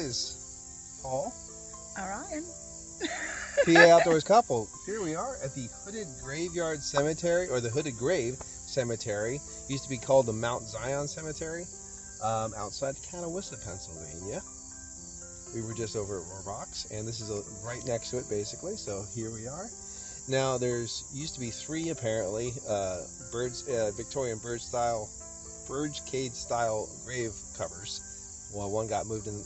guys, Paul. Orion. PA Outdoors couple. Here we are at the Hooded Graveyard Cemetery, or the Hooded Grave Cemetery. Used to be called the Mount Zion Cemetery, outside Catawissa, Pennsylvania. We were just over at Rocks, and this is right next to it, basically. So here we are. Now, there's used to be three, apparently, Victorian bird cage style grave covers. Well, one got removed in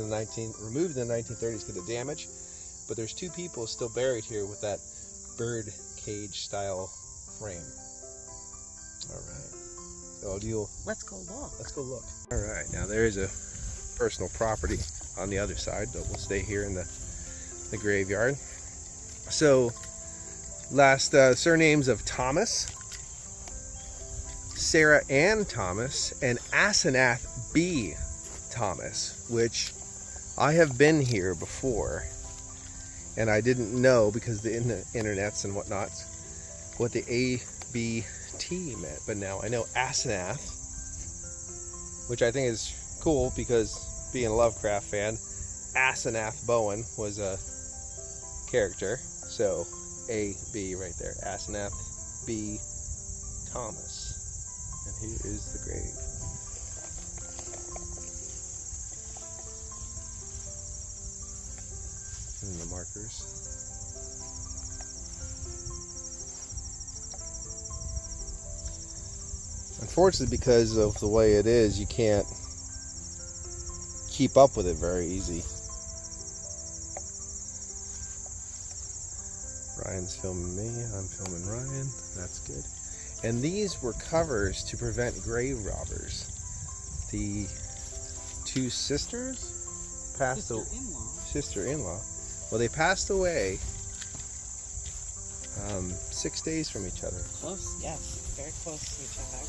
the 1930s because of damage, but there's two people still buried here with that bird cage style frame. All right. Let's go look. Let's go look. All right. Now there is a personal property on the other side, but we'll stay here in the graveyard. So, last surnames of Thomas, Sarah Ann Thomas, and Asenath B. Thomas, which I have been here before, and I didn't know because the internets and whatnot what the ABT meant, but now I know Asenath, which I think is cool because being a Lovecraft fan, Asenath Bowen was a character, so A-B right there, Asenath B. Thomas. And here is the grave. And the markers. Unfortunately, because of the way it is, you can't keep up with it very easy. Ryan's filming me, I'm filming Ryan. That's good. And these were covers to prevent grave robbers. The two sisters passed away. Sister-in-law. Well, they passed away 6 days from each other. Close, yes, very close to each other.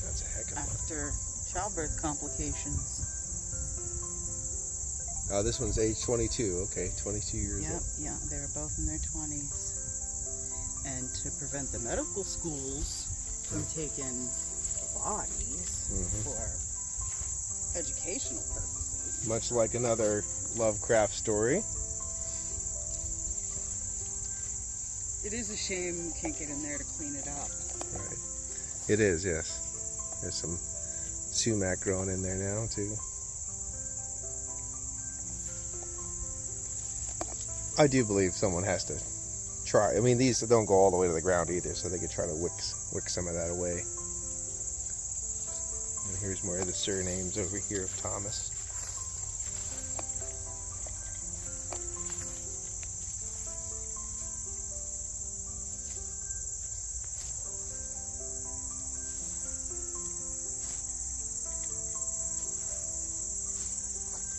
That's a heck of a lot. After childbirth complications. This one's age 22. Okay, 22 years old. Yeah, they were both in their 20s. And to prevent the medical schools from taking bodies for educational purposes. Much like another Lovecraft story. It is a shame you can't get in there to clean it up. Right. It is, yes. There's some sumac growing in there now, too. I do believe someone has to try. I mean, these don't go all the way to the ground either, so they could try to wick some of that away. And here's more of the surnames over here of Thomas.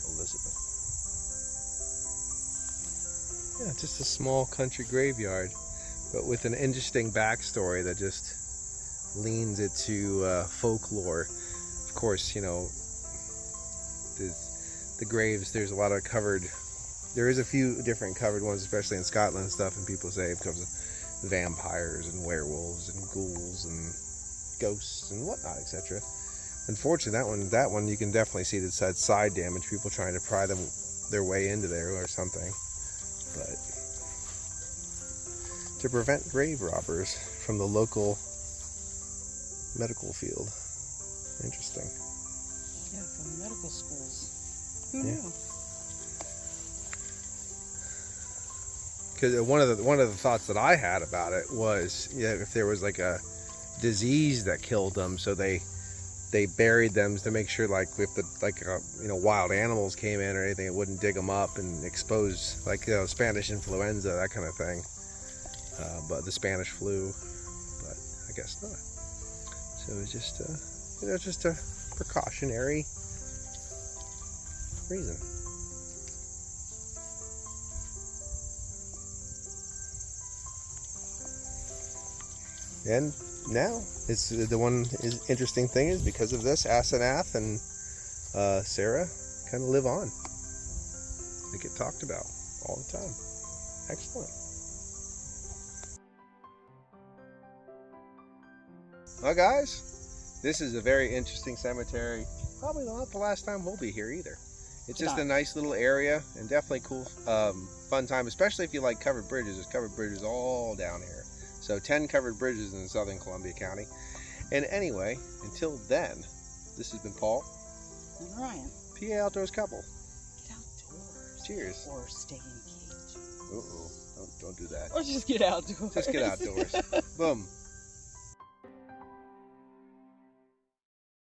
Elizabeth. Yeah, just a small country graveyard, but with an interesting backstory that just leans it to folklore. Of course, you know, the graves, there's a lot of covered, there is a few different covered ones, especially in Scotland and stuff, and people say because of vampires and werewolves and ghouls and ghosts and whatnot, etc. Unfortunately, that one you can definitely see the side damage, people trying to pry their way into there or something. But to prevent grave robbers from the local medical field. Interesting. Yeah, from the medical schools. Who knew? Because one of the thoughts that I had about it was, if there was like a disease that killed them, so they buried them to make sure, like if wild animals came in or anything, it wouldn't dig them up and expose, like Spanish influenza, that kind of thing. But the Spanish flu, but I guess not. So it was just just a precautionary reason. And now, it's the one interesting thing is because of this, Asenath and Sarah kind of live on. They get talked about all the time. Excellent. Well, guys, this is a very interesting cemetery. probably not the last time we'll be here either. It's just Not. a nice little area and definitely cool, fun time, especially if you like covered bridges. There's covered bridges all down here. So 10 covered bridges in southern Columbia County. And anyway, until then, this has been Paul. And Ryan. PA Outdoors Couple. Get outdoors. Cheers. Or stay in a cage. Uh-oh. Don't do that. Or just get outdoors. Just get outdoors. Boom.